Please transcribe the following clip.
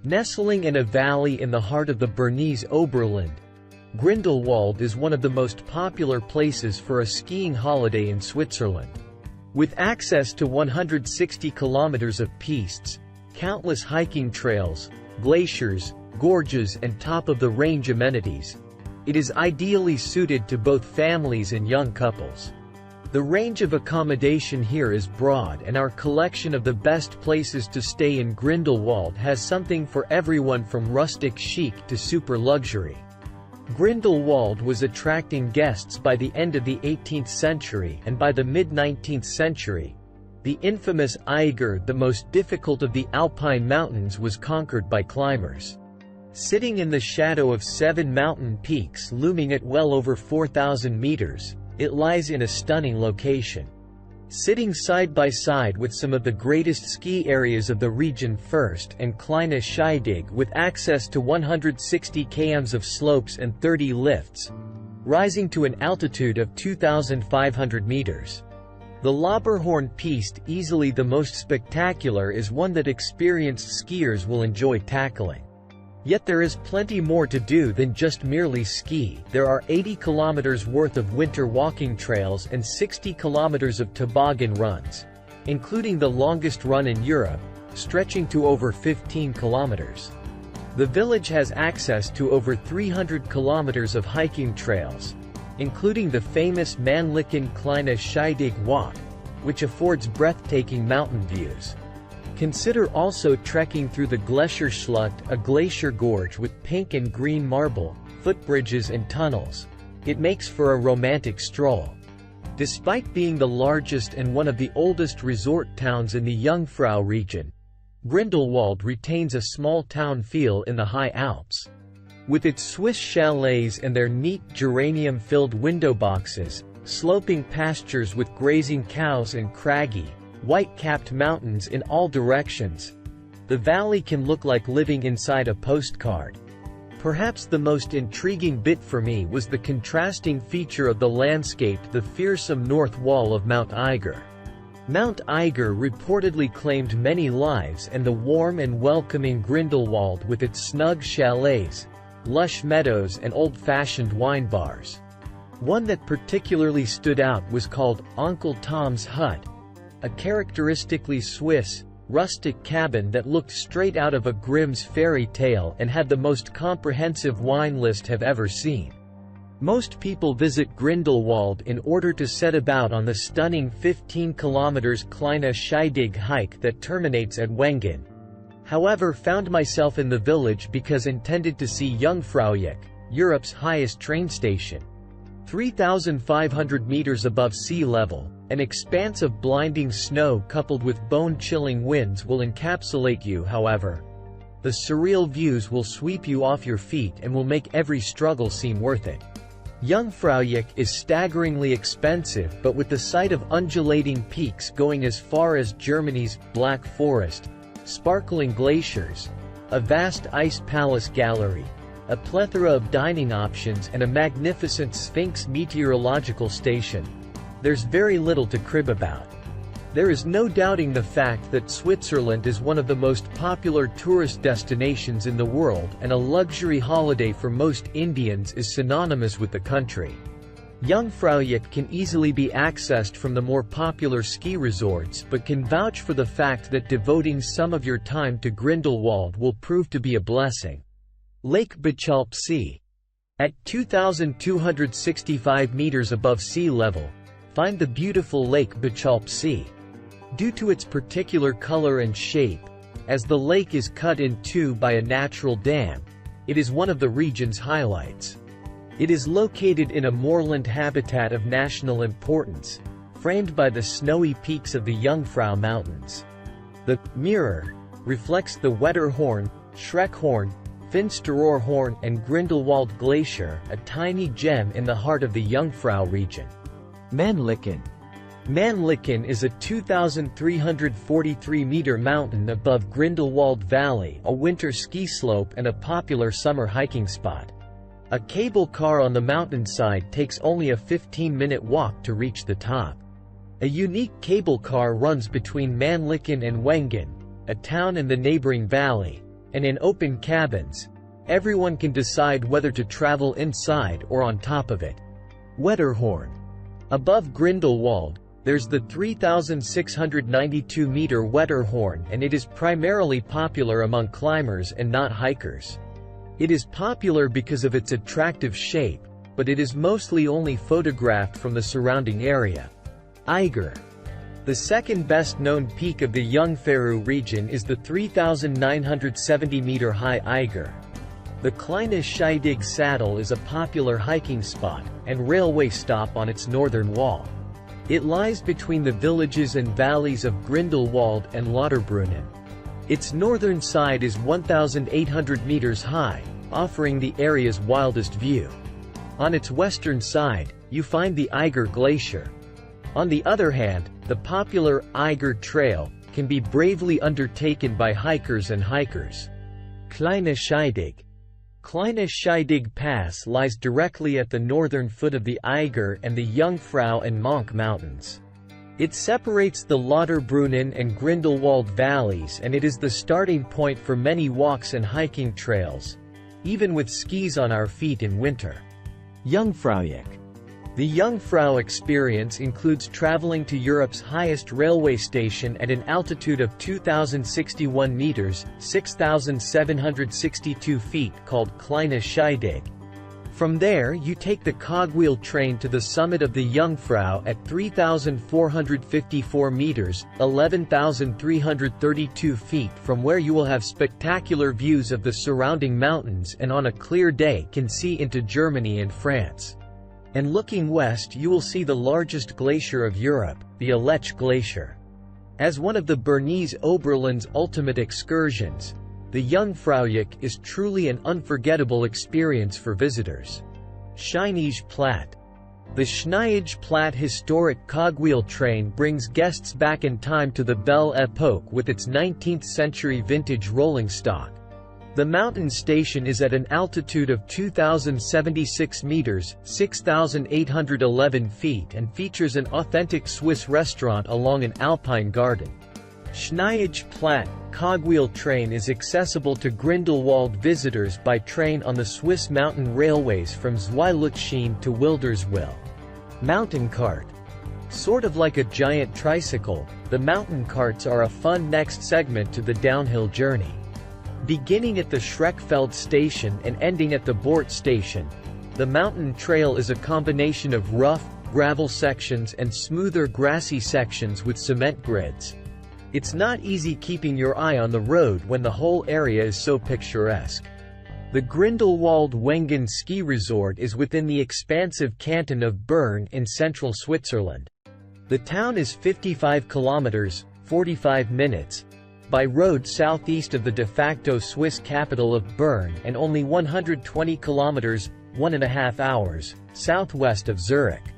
Nestling in a valley in the heart of the Bernese Oberland, Grindelwald is one of the most popular places for a skiing holiday in Switzerland. With access to 160 kilometers of pistes, countless hiking trails, glaciers, gorges and top-of-the-range amenities, it is ideally suited to both families and young couples. The range of accommodation here is broad, and our collection of the best places to stay in Grindelwald has something for everyone from rustic chic to super luxury. Grindelwald was attracting guests by the end of the 18th century, and by the mid-19th century, the infamous Eiger, the most difficult of the Alpine mountains, was conquered by climbers. Sitting in the shadow of 7 mountain peaks looming at well over 4,000 meters, it lies in a stunning location. Sitting side by side with some of the greatest ski areas of the region, First and Kleine Scheidegg, with access to 160 km of slopes and 30 lifts, rising to an altitude of 2,500 meters. The Lauberhorn piste, easily the most spectacular, is one that experienced skiers will enjoy tackling. Yet there is plenty more to do than just merely ski. There are 80 kilometers worth of winter walking trails and 60 kilometers of toboggan runs, including the longest run in Europe, stretching to over 15 kilometers. The village has access to over 300 kilometers of hiking trails, including the famous Mannlichen Kleine Scheidegg walk, which affords breathtaking mountain views. Consider also trekking through the Gletscherschlucht, a glacier gorge with pink and green marble, footbridges and tunnels. It makes for a romantic stroll. Despite being the largest and one of the oldest resort towns in the Jungfrau region, Grindelwald retains a small-town feel in the high Alps. With its Swiss chalets and their neat geranium-filled window boxes, sloping pastures with grazing cows and craggy, white-capped mountains in all directions, the valley can look like living inside a postcard. Perhaps the most intriguing bit for me was the contrasting feature of the landscape, the fearsome north wall of Mount Eiger. Mount Eiger reportedly claimed many lives, and the warm and welcoming Grindelwald with its snug chalets, lush meadows and old-fashioned wine bars. One that particularly stood out was called Uncle Tom's Hut, a characteristically Swiss, rustic cabin that looked straight out of a Grimm's fairy tale and had the most comprehensive wine list I've ever seen. Most people visit Grindelwald in order to set about on the stunning 15 km Kleine Scheidegg hike that terminates at Wengen. However, found myself in the village because intended to see Jungfrau, Europe's highest train station. 3,500 meters above sea level, an expanse of blinding snow coupled with bone-chilling winds will encapsulate you. However, the surreal views will sweep you off your feet and will make every struggle seem worth it. Jungfrau is staggeringly expensive, but with the sight of undulating peaks going as far as Germany's Black Forest, sparkling glaciers, a vast ice palace gallery, a plethora of dining options and a magnificent Sphinx meteorological station, there's very little to crib about. There is no doubting the fact that Switzerland is one of the most popular tourist destinations in the world, and a luxury holiday for most Indians is synonymous with the country. Jungfrau can easily be accessed from the more popular ski resorts, but can vouch for the fact that devoting some of your time to Grindelwald will prove to be a blessing. Lake Bachalp Sea. At 2,265 meters above sea level, find the beautiful Lake Bachalp Sea. Due to its particular color and shape, as the lake is cut in two by a natural dam, it is one of the region's highlights. It is located in a moorland habitat of national importance, framed by the snowy peaks of the Jungfrau Mountains. The mirror reflects the Wetterhorn, Schreckhorn, Finsterrohrhorn and Grindelwald Glacier, a tiny gem in the heart of the Jungfrau region. Mannlichen. Mannlichen is a 2,343-meter mountain above Grindelwald Valley, a winter ski slope and a popular summer hiking spot. A cable car on the mountainside takes only a 15-minute walk to reach the top. A unique cable car runs between Mannlichen and Wengen, a town in the neighboring valley, and in open cabins, everyone can decide whether to travel inside or on top of it. Wetterhorn. Above Grindelwald, there's the 3,692-meter Wetterhorn, and it is primarily popular among climbers and not hikers. It is popular because of its attractive shape, but it is mostly only photographed from the surrounding area. Eiger. The second best-known peak of the Jungfrau region is the 3,970-meter-high Eiger. The Kleine Scheidig Saddle is a popular hiking spot and railway stop on its northern wall. It lies between the villages and valleys of Grindelwald and Lauterbrunnen. Its northern side is 1,800 meters high, offering the area's wildest view. On its western side, you find the Eiger Glacier. On the other hand, the popular Eiger Trail can be bravely undertaken by hikers and hikers. Kleine Scheidig. Kleine Scheidig Pass lies directly at the northern foot of the Eiger and the Jungfrau and Monk Mountains. It separates the Lauterbrunnen and Grindelwald valleys, and it is the starting point for many walks and hiking trails, even with skis on our feet in winter. Jungfrau. The Jungfrau experience includes traveling to Europe's highest railway station at an altitude of 2,061 meters, 6,762 feet, called Kleine Scheidig. From there you take the cogwheel train to the summit of the Jungfrau at 3,454 meters, 11,332 feet, from where you will have spectacular views of the surrounding mountains and on a clear day can see into Germany and France. And looking west you will see the largest glacier of Europe, the Aletsch Glacier. As one of the Bernese Oberland's ultimate excursions, the Jungfrau is truly an unforgettable experience for visitors. Schneiige Platt. The Schneiige Platt historic cogwheel train brings guests back in time to the Belle Epoque with its 19th-century vintage rolling stock. The mountain station is at an altitude of 2,076 meters, 6,811 feet, and features an authentic Swiss restaurant along an alpine garden. Schneiige Platt cogwheel train is accessible to Grindelwald visitors by train on the Swiss mountain railways from Zweilutzschien to Wilderswil. Mountain cart. Sort of like a giant tricycle, the mountain carts are a fun next segment to the downhill journey. Beginning at the Schreckfeld station and ending at the Bort station, the mountain trail is a combination of rough, gravel sections and smoother grassy sections with cement grids. It's not easy keeping your eye on the road when the whole area is so picturesque. The Grindelwald Wengen ski resort is within the expansive canton of Bern in central Switzerland. The town is 55 kilometers, 45 minutes, by road southeast of the de facto Swiss capital of Bern and only 120 kilometers, 1.5 hours, southwest of Zurich.